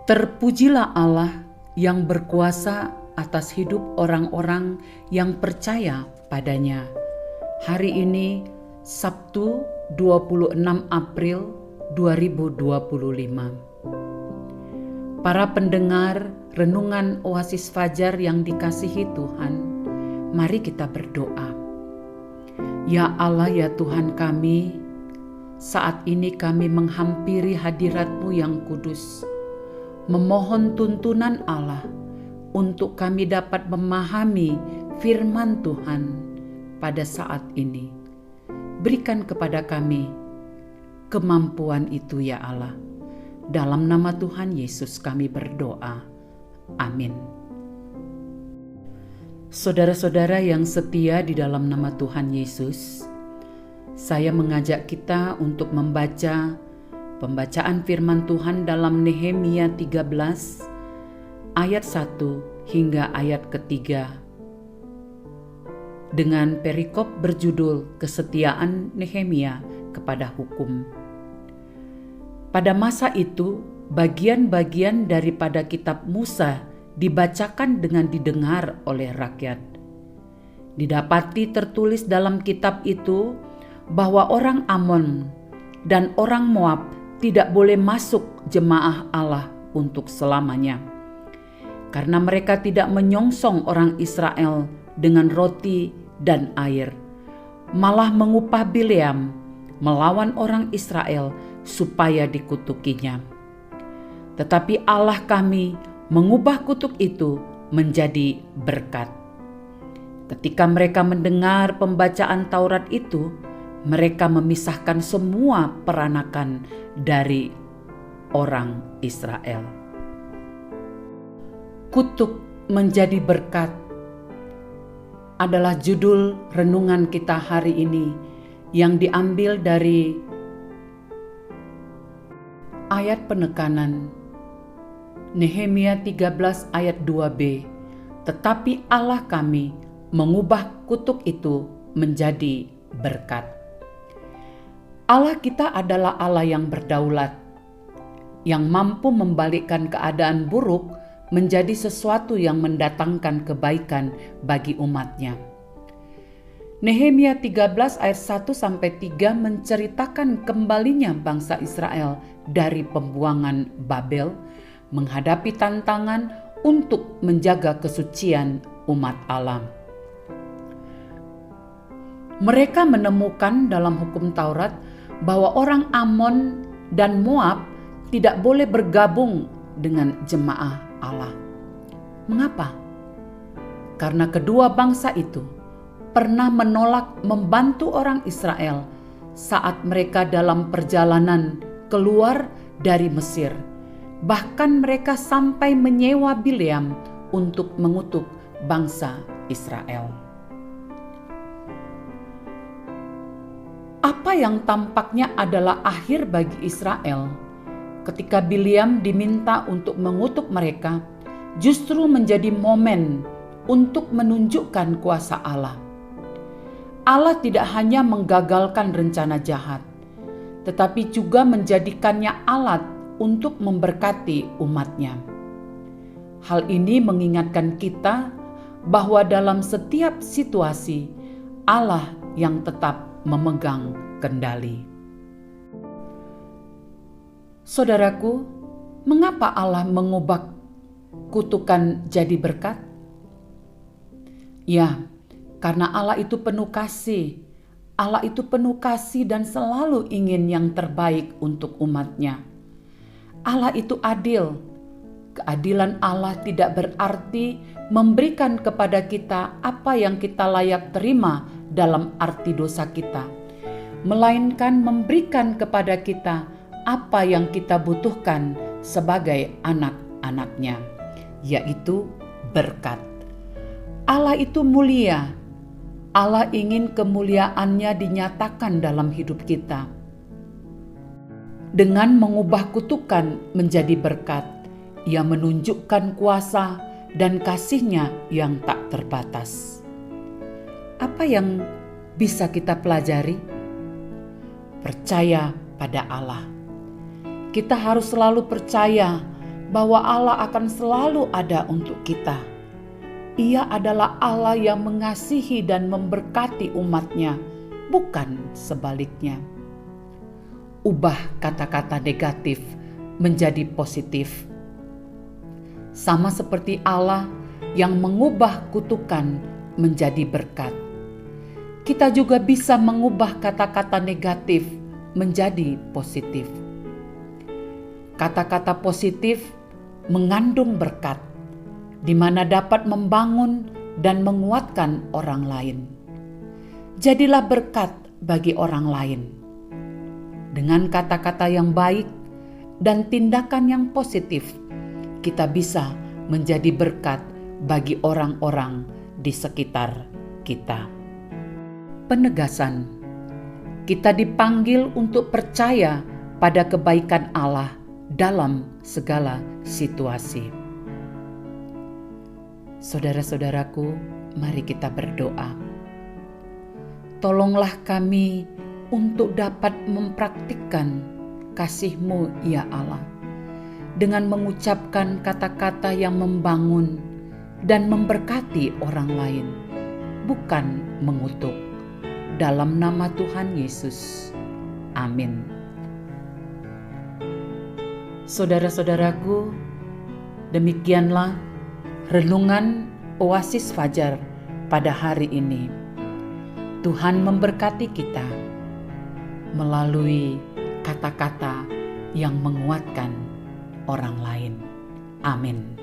Terpujilah Allah yang berkuasa atas hidup orang-orang yang percaya padanya. Hari ini Sabtu 26 April 2025. Para pendengar renungan Oasis Fajar yang dikasihi Tuhan, mari kita berdoa. Ya Allah, ya Tuhan kami, saat ini kami menghampiri hadirat-Mu yang kudus, memohon tuntunan Allah untuk kami dapat memahami firman Tuhan pada saat ini. Berikan kepada kami kemampuan itu ya Allah. Dalam nama Tuhan Yesus kami berdoa. Amin. Saudara-saudara yang setia di dalam nama Tuhan Yesus, saya mengajak kita untuk membaca pembacaan firman Tuhan dalam Nehemia 13 ayat 1 hingga ayat ketiga dengan perikop berjudul Kesetiaan Nehemia kepada Hukum. Pada masa itu, bagian-bagian daripada kitab Musa dibacakan dengan didengar oleh rakyat. Didapati tertulis dalam kitab itu bahwa orang Amon dan orang Moab tidak boleh masuk jemaah Allah untuk selamanya, karena mereka tidak menyongsong orang Israel dengan roti dan air, malah mengupah Bileam melawan orang Israel supaya dikutukinya. Tetapi Allah kami mengubah kutuk itu menjadi berkat. Ketika mereka mendengar pembacaan Taurat itu, mereka memisahkan semua peranakan dari orang Israel. Kutuk menjadi berkat adalah judul renungan kita hari ini yang diambil dari ayat penekanan Nehemia 13 ayat 2b. Tetapi Allah kami mengubah kutuk itu menjadi berkat. Allah kita adalah Allah yang berdaulat, yang mampu membalikkan keadaan buruk menjadi sesuatu yang mendatangkan kebaikan bagi umatnya. Nehemia 13 ayat 1-3 menceritakan kembalinya bangsa Israel dari pembuangan Babel, menghadapi tantangan untuk menjaga kesucian umat Allah. Mereka menemukan dalam hukum Taurat bahwa orang Amon dan Moab tidak boleh bergabung dengan jemaah Allah. Mengapa? Karena kedua bangsa itu pernah menolak membantu orang Israel saat mereka dalam perjalanan keluar dari Mesir. Bahkan mereka sampai menyewa Bileam untuk mengutuk bangsa Israel. Apa yang tampaknya adalah akhir bagi Israel ketika Bileam diminta untuk mengutuk mereka, justru menjadi momen untuk menunjukkan kuasa Allah. Allah tidak hanya menggagalkan rencana jahat, tetapi juga menjadikannya alat untuk memberkati umatnya. Hal ini mengingatkan kita bahwa dalam setiap situasi, Allah yang tetap memegang kendali. Saudaraku, mengapa Allah mengubah kutukan jadi berkat? Ya, karena Allah itu penuh kasih. Allah itu penuh kasih dan selalu ingin yang terbaik untuk umatnya. Allah itu adil. Keadilan Allah tidak berarti memberikan kepada kita apa yang kita layak terima dalam arti dosa kita, melainkan memberikan kepada kita apa yang kita butuhkan sebagai anak-anaknya, yaitu berkat. Allah itu mulia. Allah ingin kemuliaannya dinyatakan dalam hidup kita. Dengan mengubah kutukan menjadi berkat, Ia menunjukkan kuasa dan kasih-Nya yang tak terbatas. Apa yang bisa kita pelajari? Percaya pada Allah. Kita harus selalu percaya bahwa Allah akan selalu ada untuk kita. Ia adalah Allah yang mengasihi dan memberkati umat-Nya, bukan sebaliknya. Ubah kata-kata negatif menjadi positif. Sama seperti Allah yang mengubah kutukan menjadi berkat, kita juga bisa mengubah kata-kata negatif menjadi positif. Kata-kata positif mengandung berkat, di mana dapat membangun dan menguatkan orang lain. Jadilah berkat bagi orang lain. Dengan kata-kata yang baik dan tindakan yang positif, kita bisa menjadi berkat bagi orang-orang di sekitar kita. Penegasan: kita dipanggil untuk percaya pada kebaikan Allah dalam segala situasi. Saudara-saudaraku, mari kita berdoa. Tolonglah kami untuk dapat mempraktikkan kasih-Mu, ya Allah, dengan mengucapkan kata-kata yang membangun dan memberkati orang lain, bukan mengutuk. Dalam nama Tuhan Yesus. Amin. Saudara-saudaraku, demikianlah renungan Oasis Fajar pada hari ini. Tuhan memberkati kita melalui kata-kata yang menguatkan orang lain. Amin.